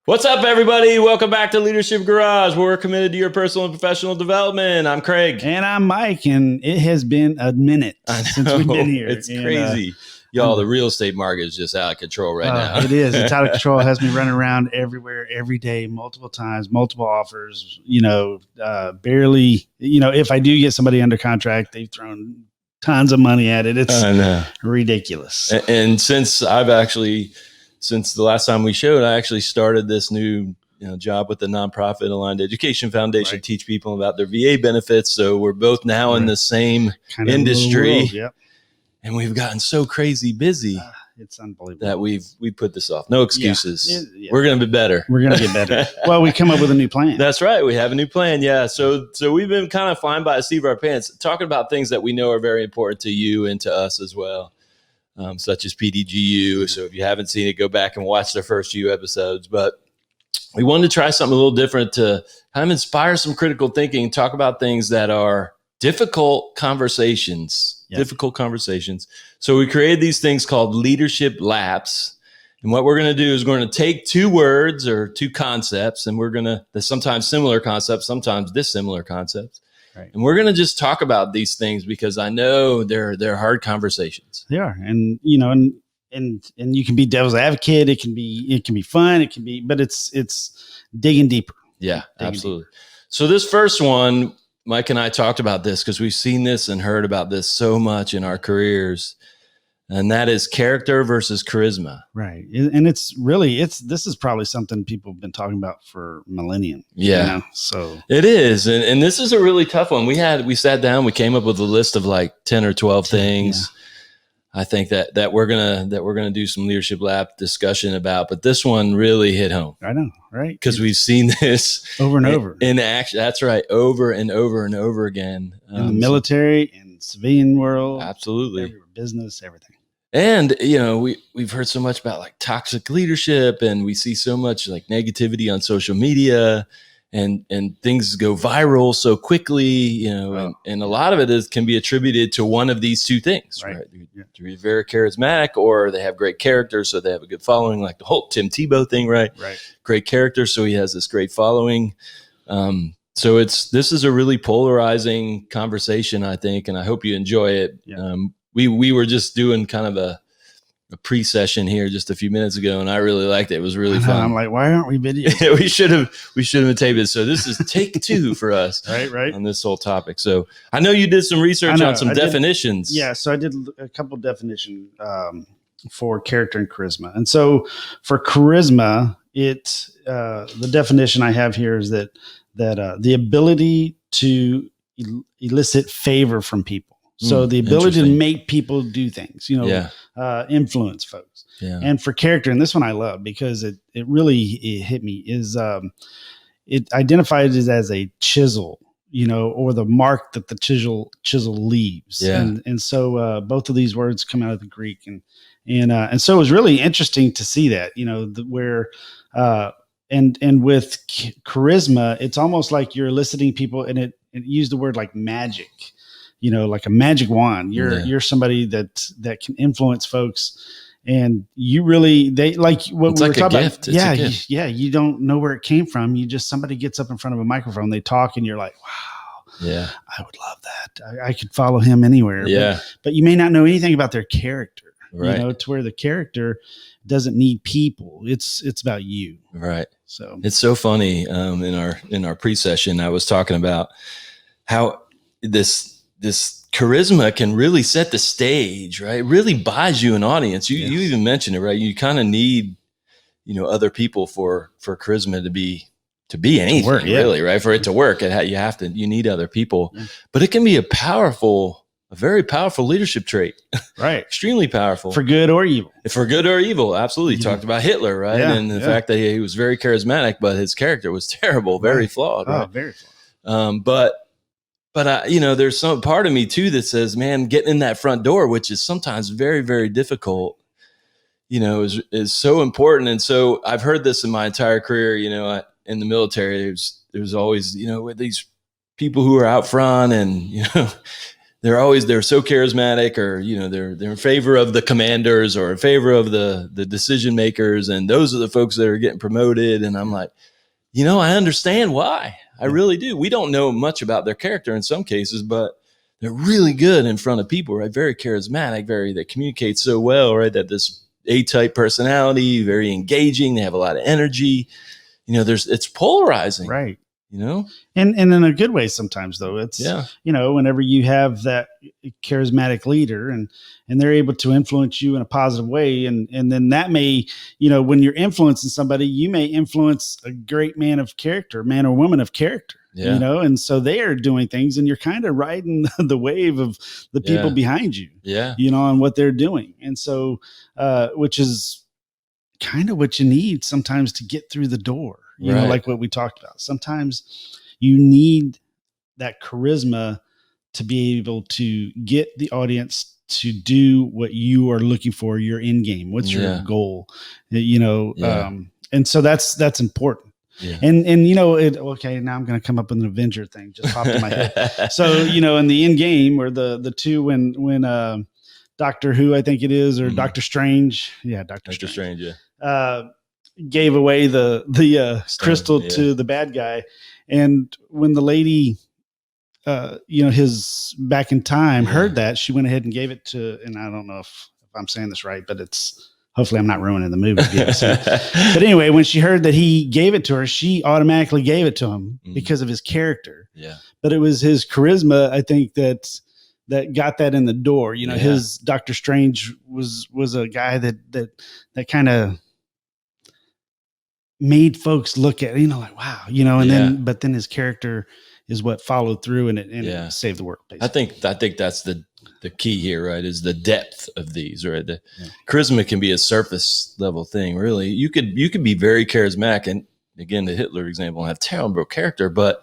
What's up, everybody? Welcome back to Leadership Garage, where we're committed to your personal and professional development. I'm Craig. And I'm Mike, and it has been a minute since we've been here. It's crazy. Y'all, the real estate market is just out of control right now. It is. It's out of control. It has me running around everywhere, every day, multiple times, multiple offers, barely, if I do get somebody under contract, they've thrown tons of money at it. It's ridiculous. And since the last time we showed, I actually started this new job with the nonprofit Aligned Education Foundation, teach people about their VA benefits. So we're both now in the same kind of industry. World, yep. And we've gotten so crazy busy. It's unbelievable that we put this off. No excuses. Yeah. We're going to be better. We're going to get better. Well, we come up with a new plan. That's right. We have a new plan. Yeah. So we've been kind of flying by the seat of our pants, talking about things that we know are very important to you and to us as well. Such as PDGU. So if you haven't seen it, go back and watch the first few episodes. But we wanted to try something a little different to kind of inspire some critical thinking, talk about things that are difficult conversations. So we created these things called leadership laps. And what we're going to do is we're going to take two words or two concepts, and there's sometimes similar concepts, sometimes dissimilar concepts. Right. And we're going to just talk about these things because I know they're hard conversations. They are. And, and you can be devil's advocate. It can be fun. But it's digging deeper. Yeah, absolutely. Deeper. So this first one, Mike and I talked about this because we've seen this and heard about this so much in our careers. And that is character versus charisma. Right. And this is probably something people have been talking about for millennia. Yeah. So it is. And this is a really tough one. We sat down, we came up with a list of like 10 or 12 things. Yeah. I think that we're going to do some leadership lab discussion about, but this one really hit home. I know. Right. Because we've seen this over and over in action. That's right. Over and over and over again. In the military and civilian world. Absolutely. Business, everything. And, we've heard so much about like toxic leadership, and we see so much like negativity on social media, and things go viral so quickly, and a lot of it can be attributed to one of these two things, right? Yeah. They're very charismatic, or they have great character, so they have a good following, like the whole Tim Tebow thing, right? Right. Great character, so he has this great following. So this is a really polarizing conversation, I think, and I hope you enjoy it. Yeah. We were just doing kind of a pre-session here just a few minutes ago, and I really liked it. It was really fun. I'm like, why aren't we video? we should have taped it. So this is take 2 for us, right, on this whole topic. So I know you did some research on some definitions. So I did a couple definitions for character and charisma. And so for charisma, the definition I have here is that the ability to elicit favor from people. So the ability to make people do things, influence folks. Yeah. And for character, and this one I love because it really hit me, is it identifies it as a chisel, or the mark that the chisel leaves. Yeah. And so both of these words come out of the Greek, and so it was really interesting to see that, where and with charisma, it's almost like you're eliciting people, and it used the word like magic. Like a magic wand. You're somebody that can influence folks, and they like what it's we were like talking a gift. about. It's a gift. You don't know where it came from. Somebody gets up in front of a microphone, they talk, and you're like, wow, yeah, I would love that. I could follow him anywhere. Yeah, but you may not know anything about their character. Right. To where the character doesn't need people. It's about you. Right. So it's so funny. In our pre-session, I was talking about how this charisma can really set the stage, right? It really buys you an audience. You even mentioned it, right? You kind of need, other people for charisma to be anything, really, right? For it to work, you need other people. Yeah. But it can be a very powerful leadership trait, right? Extremely powerful, for good or evil. Absolutely. Talked about Hitler, right? Yeah, and the fact that he was very charismatic, but his character was terrible, very flawed. Right? Very flawed. But there's some part of me too that says, man, getting in that front door, which is sometimes very, very difficult, is so important. And so I've heard this in my entire career. In the military, there's always, with these people who are out front, and they're so charismatic, or they're in favor of the commanders or in favor of the decision makers, and those are the folks that are getting promoted. And I'm like, I understand why. I really do. We don't know much about their character in some cases, but they're really good in front of people, right? Very charismatic, they communicate so well, right? That this A-type personality, very engaging. They have a lot of energy. It's polarizing, right? And in a good way sometimes, though. It's whenever you have that charismatic leader and they're able to influence you in a positive way, and then that may, when you're influencing somebody, you may influence a great man or woman of character. And so they are doing things, and you're kind of riding the wave of the people behind you, on what they're doing. And so, which is kind of what you need sometimes to get through the door, like what we talked about. Sometimes you need that charisma to be able to get the audience to do what you are looking for, your end game. What's your goal? And so that's important. Yeah. And okay, now I'm going to come up with an Avenger thing, just popped in my head. So, in the end game, where the two, when Doctor Who, I think it is, or Doctor Strange. Yeah. Doctor Strange. Yeah. Gave away the crystal to the bad guy. And when the lady, his back in time heard that, she went ahead and gave it to, and I don't know if I'm saying this right, but hopefully I'm not ruining the movie. But anyway, when she heard that he gave it to her, she automatically gave it to him because of his character. Yeah. But it was his charisma, I think, that got that in the door. His Doctor Strange was a guy that kind of made folks look at, like, wow, but then his character is what followed through, and it saved the world. Basically. I think that's the key here, right? Is the depth of these, right? The charisma can be a surface level thing. Really, you could be very charismatic, and again, the Hitler example, have terrible character, but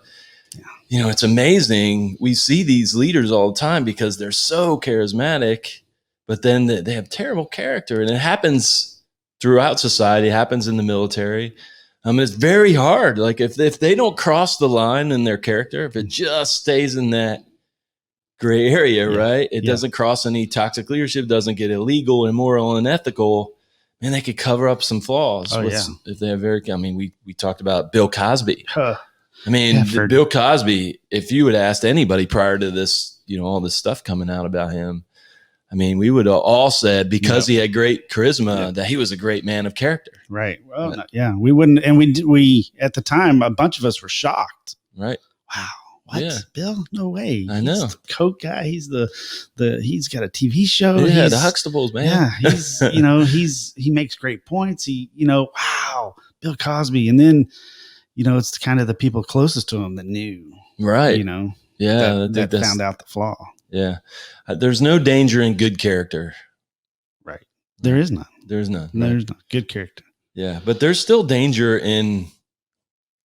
it's amazing. We see these leaders all the time because they're so charismatic, but then they have terrible character, and it happens throughout society. It happens in the military. It's very hard. Like if they don't cross the line in their character, if it just stays in that gray area, right? It doesn't cross any toxic leadership, doesn't get illegal, immoral, and unethical. Man, they could cover up some flaws. If they have we talked about Bill Cosby. Bill Cosby, if you had asked anybody prior to this, all this stuff coming out about him, we would have all said, because he had great charisma, that he was a great man of character. Right. Well, we wouldn't. And we at the time, a bunch of us were shocked. Right. Wow. What? Yeah. Bill? No way. I know. He's the Coke guy. He's he's got a TV show. Yeah. The Huxtables, man. Yeah. He makes great points. Wow. Bill Cosby. And then, it's kind of the people closest to him that knew. Right. That found out the flaw. Yeah. There's no danger in good character. Right. There is none. There's none. Right? There's not good character. Yeah. But there's still danger in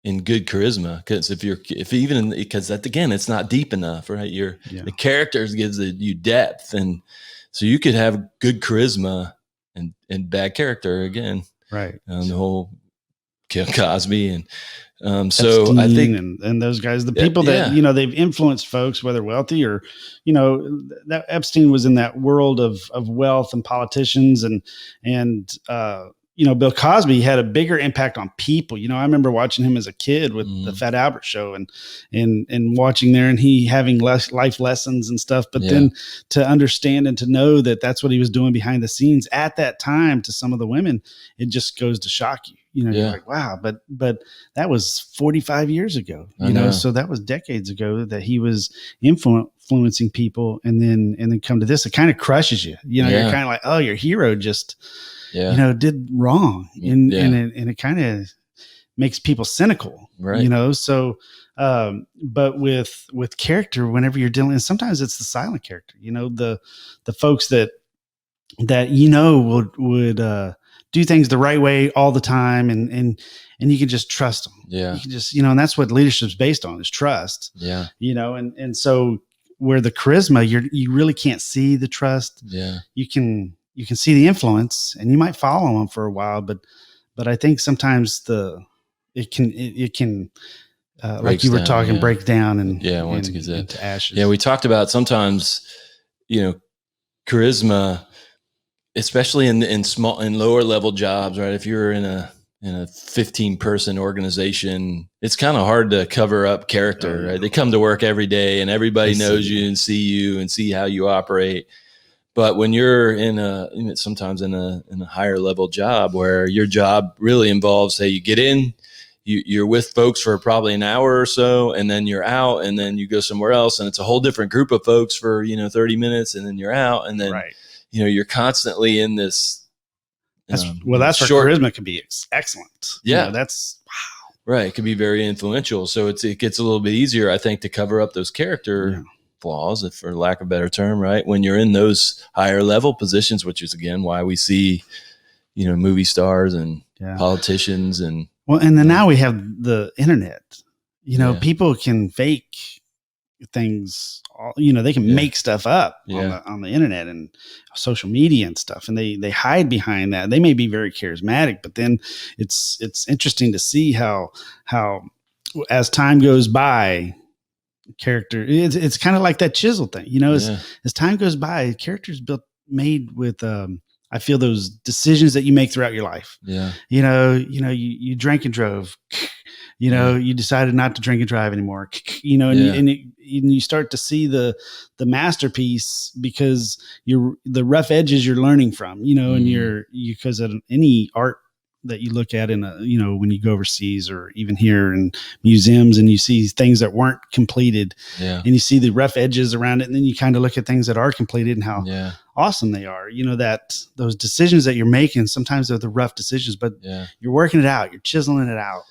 good charisma. Because because that, again, it's not deep enough, right? The characters gives you depth. And so you could have good charisma and bad character again. Right. The whole Bill Cosby and, so Epstein, I think, and those guys, the people that, they've influenced folks, whether wealthy or, that Epstein was in that world of wealth and politicians and Bill Cosby had a bigger impact on people. I remember watching him as a kid with the Fat Albert Show and watching there, and he having life lessons and stuff. But then to understand and to know that that's what he was doing behind the scenes at that time to some of the women, it just goes to shock you. You're like, wow, but that was 45 years ago, so that was decades ago that he was influencing people, and then come to this. It kind of crushes you. You're kind of like, oh, your hero just, did wrong. And it kind of makes people cynical, right? So, but with character, whenever you're dealing, and sometimes it's the silent character, the folks that would do things the right way all the time, and you can just trust them. Yeah. You can just, and that's what leadership's based on, is trust. Yeah. And so where the charisma, you really can't see the trust. Yeah. You can see the influence, and you might follow them for a while, but I think sometimes it can like you were talking, break down and once it gets into ashes. Yeah, we talked about sometimes, charisma, especially in small and lower level jobs, right? If you're in a 15-person organization, it's kind of hard to cover up character, right? They come to work every day and everybody knows you and see you and see how you operate. But when you're sometimes in a higher level job where your job really involves, hey, you get in, you're with folks for probably an hour or so, and then you're out, and then you go somewhere else, and it's a whole different group of folks for 30 minutes, and then you're out, and then you're constantly in this. That's where charisma can be excellent. Yeah, that's wow. Right, it can be very influential. So it gets a little bit easier, I think, to cover up those character flaws, if for lack of a better term, right? When you're in those higher level positions, which is again why we see, movie stars and politicians and and then now we have the internet. People can fake things. They can make stuff up on the internet and social media and stuff, and they hide behind that. They may be very charismatic, but then it's interesting to see how as time goes by, character it's kind of like that chisel thing. As time goes by, characters made with I feel those decisions that you make throughout your life. You drank and drove. You decided not to drink and drive anymore. And you start to see the masterpiece because the rough edges you're learning from. And because of any art that you look at in when you go overseas or even here in museums, and you see things that weren't completed, and you see the rough edges around it, and then you kind of look at things that are completed and how awesome they are. That those decisions that you're making, sometimes they're the rough decisions, but you're working it out, you're chiseling it out.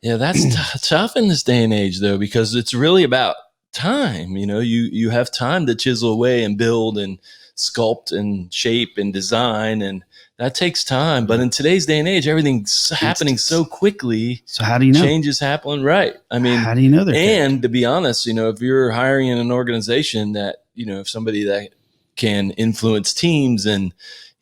Yeah, that's tough in this day and age, though, because it's really about time. You have time to chisel away and build and sculpt and shape and design, and that takes time. But in today's day and age, everything's happening so quickly. So how do you know? Change is happening, right? I mean, how do you know that? And to be honest, if you're hiring in an organization that, if somebody that can influence teams, and,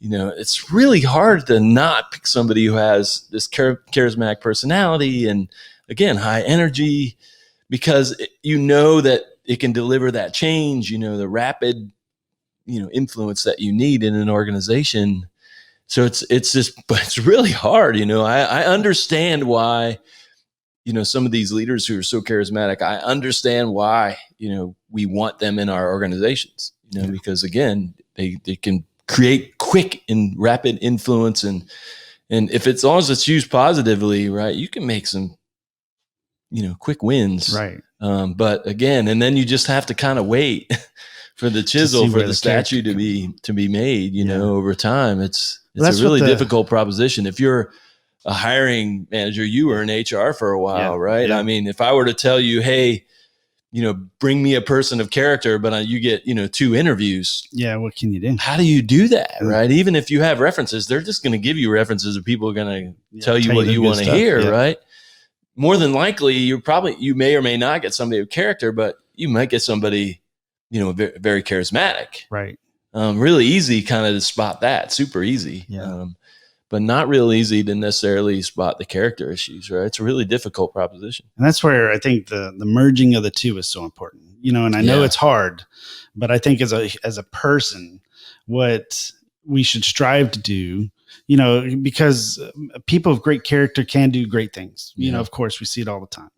it's really hard to not pick somebody who has this charismatic personality and, again, high energy, because that it can deliver that change, the rapid, influence that you need in an organization. So but it's really hard. I understand why, some of these leaders who are so charismatic, I understand why, we want them in our organizations, because again, they can create quick and rapid influence. And if it's, as long as it's used positively, right, you can make some, quick wins. Right. But again, and then you just have to kind of wait for the chisel, for the statue to be made, over time. It's a really difficult proposition. If you're a hiring manager, you were in HR for a while, right? Yeah. I mean, if I were to tell you, hey, bring me a person of character, but you get, 2 interviews. Yeah. What can you do? How do you do that? Right. Even if you have references, they're just going to give you references of people are going to tell you what you want to hear. Right. More than likely, you may or may not get somebody of character, but you might get somebody, very, very charismatic. Right. Really easy kind of to spot that. Super easy. Yeah. But not real easy to necessarily spot the character issues, right? It's a really difficult proposition. And that's where I think the merging of the two is so important, and I know it's hard, but I think as a person, what we should strive to do, because people of great character can do great things. Of course, we see it all the time.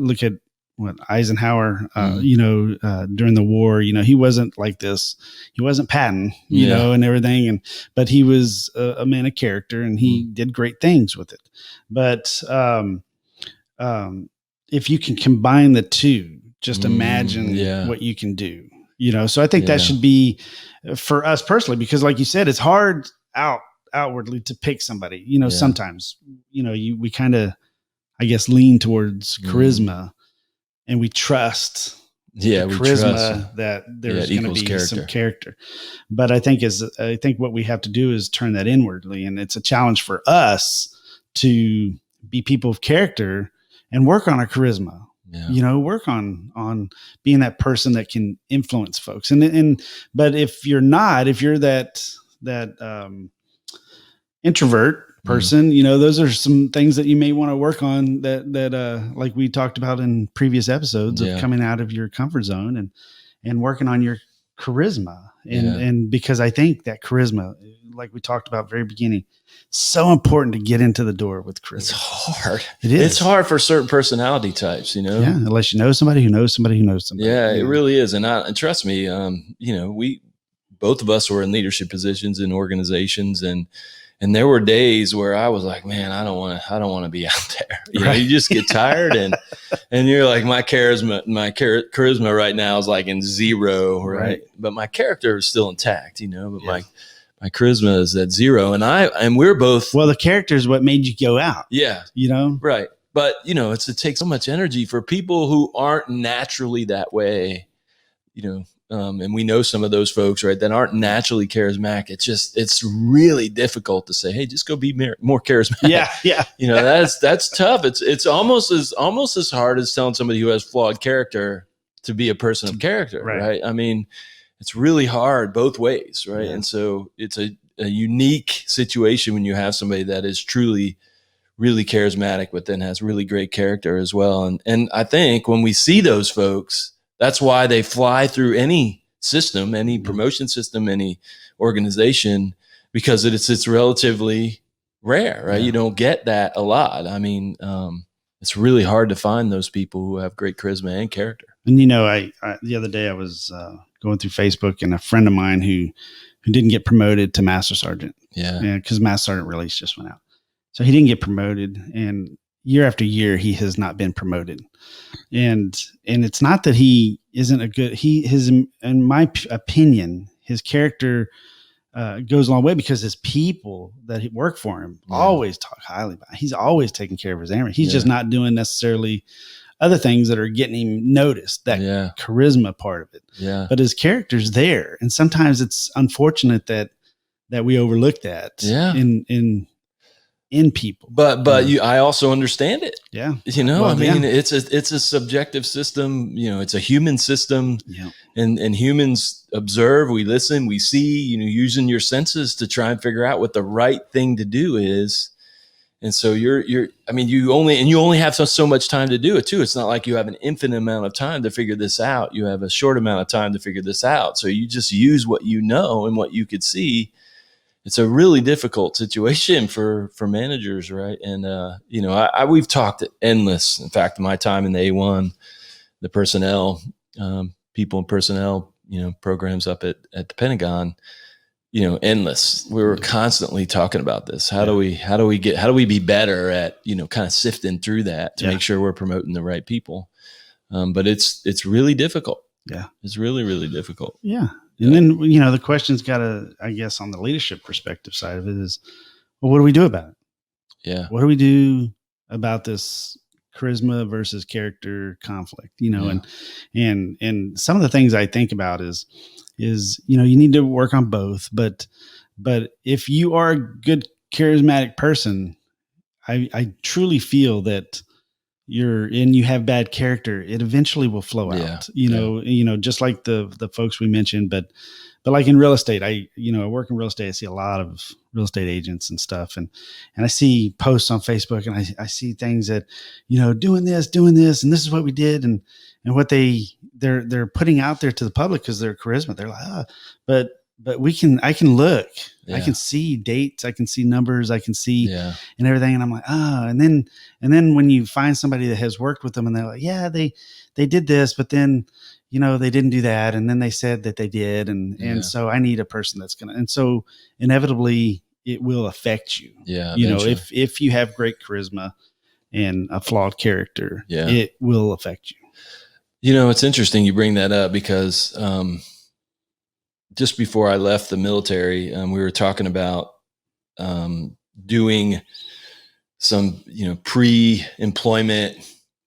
Look at what Eisenhower, during the war, he wasn't like this. He wasn't Patton, and everything. But he was a man of character, and he did great things with it. But if you can combine the two, just imagine what you can do. So I think that should be for us personally, because like you said, it's hard outwardly to pick somebody. Sometimes we kind of, I guess, lean towards charisma. And we trust charisma that there's going to be some character. But I think what we have to do is turn that inwardly. And it's a challenge for us to be people of character and work on our charisma. Yeah. Work on being that person that can influence folks. But if you're that introvert, person, you know, those are some things that you may want to work on that like we talked about in previous episodes of coming out of your comfort zone and working on your charisma. And because I think that charisma, like we talked about very beginning, so important to get into the door with charisma. It's hard. It is. It's hard for certain personality types, you know? Yeah. Unless you know somebody who knows somebody who knows somebody. Yeah, it really is. And trust me, you know, both of us were in leadership positions in organizations, and there were days where I was like, man, I don't want to be out there. You know, you just get tired and you're like, my charisma right now is like in zero. Right. But my character is still intact, you know, but my charisma is at zero. And we're both. Well, the character is what made you go out. Yeah. You know? Right. But, you know, it takes so much energy for people who aren't naturally that way, you know. And we know some of those folks, right, that aren't naturally charismatic. It's really difficult to say, hey, just go be more charismatic. Yeah. You know, that's tough. It's almost as hard as telling somebody who has flawed character to be a person of character, right? I mean, it's really hard both ways, right? Yeah. And so it's a unique situation when you have somebody that is truly really charismatic, but then has really great character as well. And I think when we see those folks, that's why they fly through any system, any promotion system, any organization, because it's relatively rare, right? Yeah. You don't get that a lot. I mean, it's really hard to find those people who have great charisma and character. And, you know, I the other day I was going through Facebook, and a friend of mine who didn't get promoted to Master Sergeant. Yeah. Because Master Sergeant release just went out. So he didn't get promoted, and year after year, he has not been promoted. And it's not that he isn't a good, in my opinion, his character goes a long way, because his people that work for him always talk highly about him. He's always taking care of his airmen. He's just not doing necessarily other things that are getting him noticed, that charisma part of it. Yeah. But his character's there. And sometimes it's unfortunate that we overlook that in people. But I also understand it. Yeah. You know, well, I mean, it's a subjective system, you know, it's a human system, and humans observe, we listen, we see, you know, using your senses to try and figure out what the right thing to do is. And so you only have so much time to do it too. It's not like you have an infinite amount of time to figure this out. You have a short amount of time to figure this out. So you just use what you know and what you could see. It's a really difficult situation for managers, right? And you know, we've talked endless. In fact, my time in the A1, the personnel, people in personnel, you know, programs up at the Pentagon, you know, endless. We were constantly talking about this. How do we be better at, you know, kind of sifting through that to make sure we're promoting the right people? But it's really difficult. Yeah, it's really, really difficult. Yeah. And then, you know, the question's got to, I guess, on the leadership perspective side of it is, well, what do we do about it? Yeah. What do we do about this charisma versus character conflict? You know, and some of the things I think about is, you know, you need to work on both, but if you are a good charismatic person, I truly feel that you have bad character, it eventually will flow out, you know, just like the folks we mentioned, but like in real estate, I work in real estate. I see a lot of real estate agents and stuff. And I see posts on Facebook, and I see things that, you know, doing this, and this is what we did. And what they're putting out there to the public, because their charisma, they're like, but I can look, I can see dates, I can see numbers, I can see and everything. And I'm like, and then when you find somebody that has worked with them, and they're like, they did this, but then, you know, they didn't do that. And then they said that they did. And so I need a person that's going to, and so inevitably it will affect you. Yeah. You know, if you have great charisma and a flawed character, it will affect you. You know, it's interesting you bring that up, because, just before I left the military, we were talking about doing some, you know, pre-employment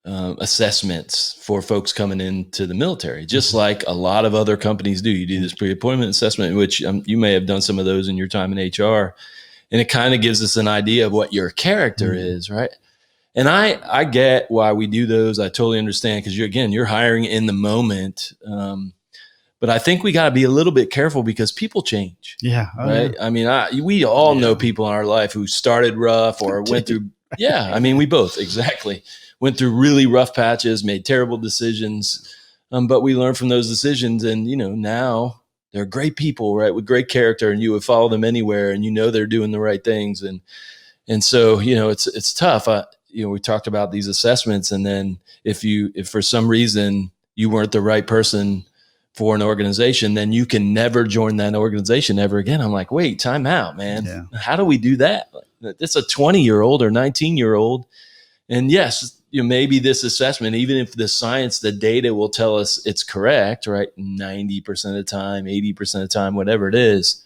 assessments for folks coming into the military, just like a lot of other companies do. You do this pre-employment assessment, which you may have done some of those in your time in HR, and it kind of gives us an idea of what your character is, right? And I get why we do those. I totally understand, because you're hiring in the moment. But I think we got to be a little bit careful because people change. Yeah. Oh, right. yeah. I mean, we all know people in our life who started rough or went through. Yeah. I mean, we both exactly went through really rough patches, made terrible decisions. But we learn from those decisions, and now they're great people, right, with great character, and you would follow them anywhere, and they're doing the right things, and so it's tough. We talked about these assessments, and then if for some reason you weren't the right person for an organization, then you can never join that organization ever again. I'm like, wait, time out, man. Yeah. How do we do that? It's a 20-year-old or 19-year-old. And yes, maybe this assessment, even if the science, the data will tell us it's correct, right? 90% of the time, 80% of the time, whatever it is,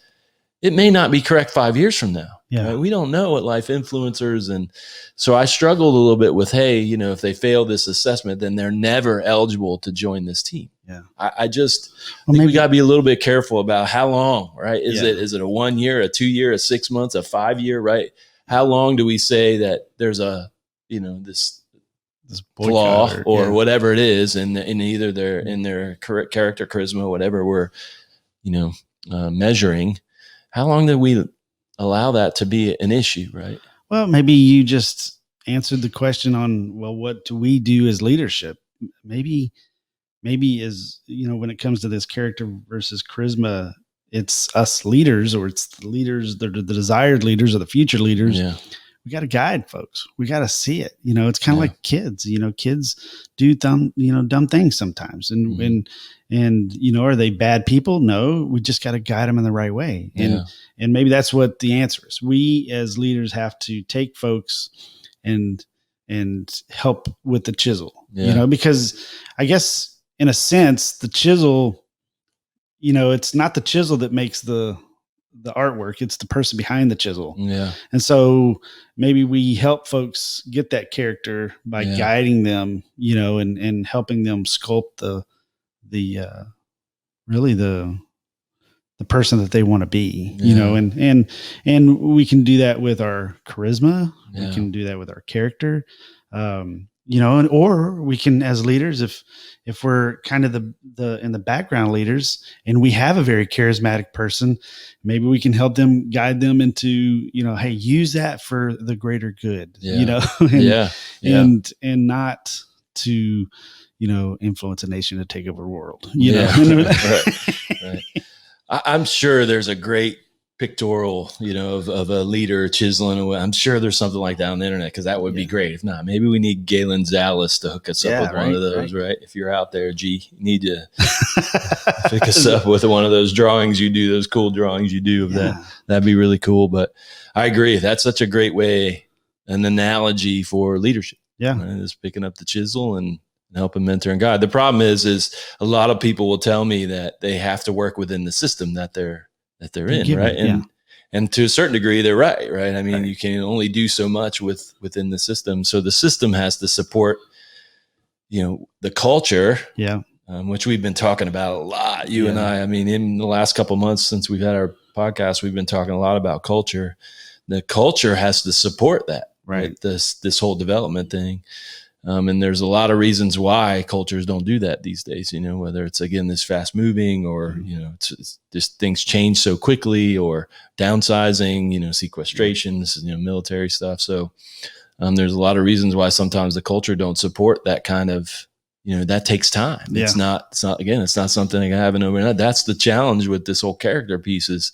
it may not be correct 5 years from now. Yeah. Right? We don't know what life influencers. And so I struggled a little bit with, hey, if they fail this assessment, then they're never eligible to join this team. Yeah. I just think we got to be a little bit careful about how long, right? Is it a 1 year, a 2 year, a 6 months, a 5 year, right? How long do we say that there's a, this flaw or whatever it is in either their correct character, charisma, whatever we're, measuring? How long do we allow that to be an issue, right? Well, maybe you just answered the question on, well, what do we do as leadership? Maybe as when it comes to this character versus charisma, it's us leaders, or it's the leaders, the desired leaders or the future leaders. Yeah. We got to guide folks. We got to see it. It's kind of like kids. Kids do dumb things sometimes, and are they bad people? No, we just got to guide them in the right way. And maybe that's what the answer is. We as leaders have to take folks and help with the chisel. Because I guess in a sense, the chisel, it's not the chisel that makes the artwork, it's the person behind the chisel. Yeah. And so maybe we help folks get that character by guiding them, and helping them sculpt the person that they want to be, and we can do that with our charisma. Yeah. We can do that with our character. Or we can, as leaders, if we're kind of the in the background leaders and we have a very charismatic person, maybe we can help them, guide them into, hey, use that for the greater good, and not to, influence a nation to take over the world, Right. I'm sure there's a great pictorial, of a leader chiseling away. I'm sure there's something like that on the internet, because that would be great. If not, maybe we need Galen Zallis to hook us up with one of those, right? If you're out there, you need to pick us up with one of those drawings you do, those cool drawings you do of that. That'd be really cool. But I agree. That's such a great way, an analogy for leadership. Yeah. Right? Just picking up the chisel and helping mentor and guide. The problem is a lot of people will tell me that they have to work within the system that they're in, right? And to a certain degree, they're right? I mean, you can only do so much within the system. So the system has to support, the culture, which we've been talking about a lot, you and I. I mean, in the last couple of months since we've had our podcast, we've been talking a lot about culture. The culture has to support that, right? This whole development thing. And there's a lot of reasons why cultures don't do that these days, whether it's, again, this fast moving or, it's just things change so quickly, or downsizing, sequestration, this is, military stuff. So there's a lot of reasons why sometimes the culture don't support that kind of, that takes time. Yeah. It's not something I can have an overnight. That's the challenge with this whole character piece is,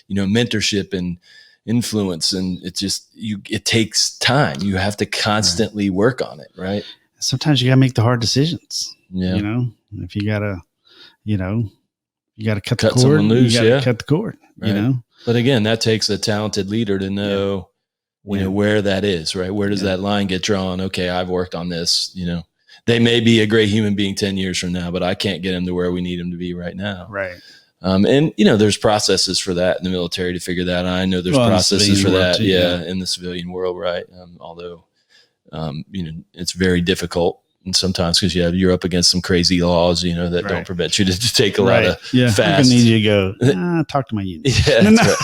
mentorship and influence, and it takes time. You have to constantly work on it, right? Sometimes you gotta make the hard decisions. If you gotta cut the cord loose, you gotta cut the cord, right. But again, that takes a talented leader to know where that is, right? Where does that line get drawn? Okay, I've worked on this. They may be a great human being 10 years from now, but I can't get them to where we need them to be right now, right? And there's processes for that in the military to figure that out. I know there's processes for that, in the civilian world, right? Although, it's very difficult, and sometimes because you're up against some crazy laws, that don't prevent you to take a lot of fast. I need you to go talk to my union. That's right.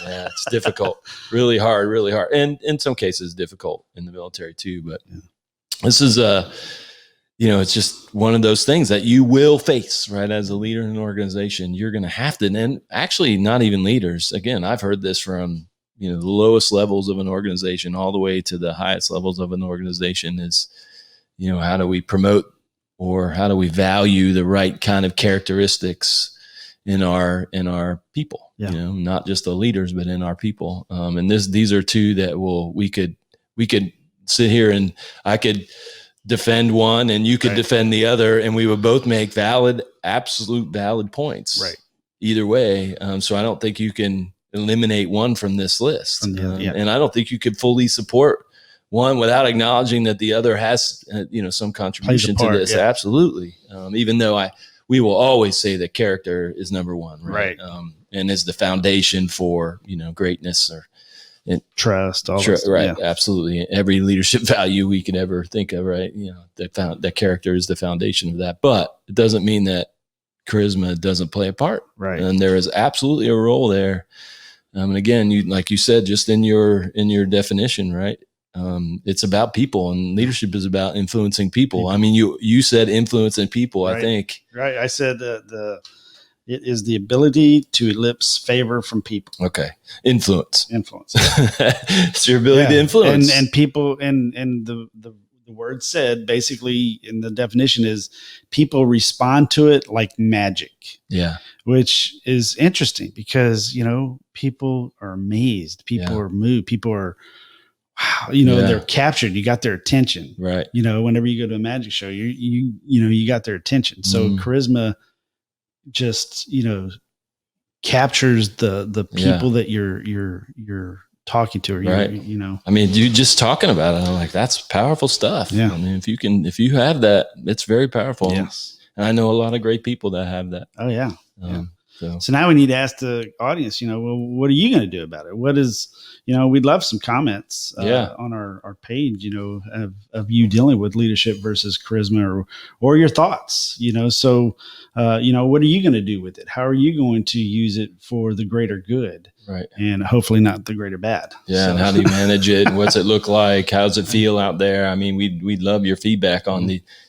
Yeah, it's difficult, really hard, and in some cases difficult in the military too. But this is it's just one of those things that you will face, right? As a leader in an organization, you're going to have to, and actually not even leaders. Again, I've heard this from, the lowest levels of an organization all the way to the highest levels of an organization is, how do we promote or how do we value the right kind of characteristics in our people, not just the leaders, but in our people. And these are two that we could sit here and I could defend one and you could defend the other, and we would both make absolute valid points. Right. Either way. So I don't think you can eliminate one from this list. And I don't think you could fully support one without acknowledging that the other has, some contribution to this. Yeah. Absolutely. Even though we will always say that character is number one, right? And is the foundation for, greatness or trust, right? Yeah. Absolutely. Every leadership value we could ever think of, right? That character is the foundation of that, but it doesn't mean that charisma doesn't play a part, right? And there is absolutely a role there. And again, like you said, just in your definition, right? It's about people, and leadership is about influencing people. I mean, you said influencing people. Right. I think. Right. I said it is the ability to ellipse favor from people. Okay. Influence. It's your ability to influence, and people, and the word said basically in the definition is people respond to it like magic. Yeah. Which is interesting because, people are amazed. People are moved. People are, wow, they're captured. You got their attention. Right. Whenever you go to a magic show, you got their attention. So charisma just, captures the people that you're talking to, or right. I mean, you just talking about it, I'm like, that's powerful stuff. Yeah. I mean, if you have that, it's very powerful. Yes. And I know a lot of great people that have that. Oh yeah. So now we need to ask the audience, well, what are you going to do about it? What is, we'd love some comments on our page, of you dealing with leadership versus charisma, or your thoughts, so, what are you going to do with it? How are you going to use it for the greater good? Right. And hopefully not the greater bad. Yeah. So. And how do you manage it? What's it look like? How's it feel out there? I mean, we'd love your feedback on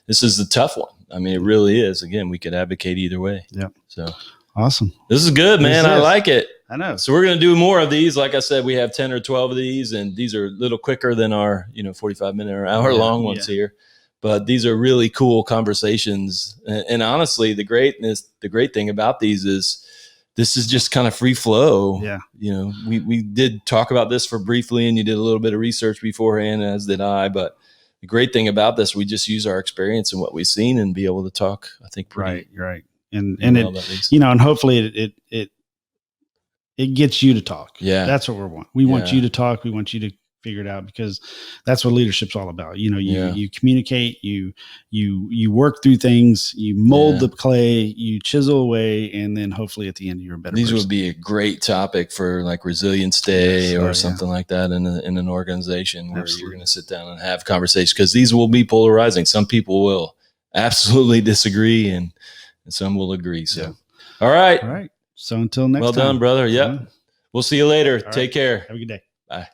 this is the tough one. I mean, it really is. Again, we could advocate either way. Yeah. So. Awesome. This is good, man. I like it. I know. So we're going to do more of these. Like I said, we have 10 or 12 of these, and these are a little quicker than our, 45-minute or hour long ones here. But these are really cool conversations. And honestly, the great thing about these is this is just kind of free flow. Yeah. We did talk about this for briefly, and you did a little bit of research beforehand, as did I. But the great thing about this, we just use our experience and what we've seen and be able to talk, I think, right. And it, and hopefully it gets you to talk. Yeah. That's what we want. We want you to talk. We want you to figure it out, because that's what leadership's all about. You communicate, you work through things, you mold the clay, you chisel away, and then hopefully at the end you're a better person. Would be a great topic for like Resilience Day or something like that in an organization where you're going to sit down and have conversations, because these will be polarizing. Some people will absolutely disagree, and some will agree. So, all right. So until next time. Well done, brother. Yep. We'll see you later. Take care. Have a good day. Bye.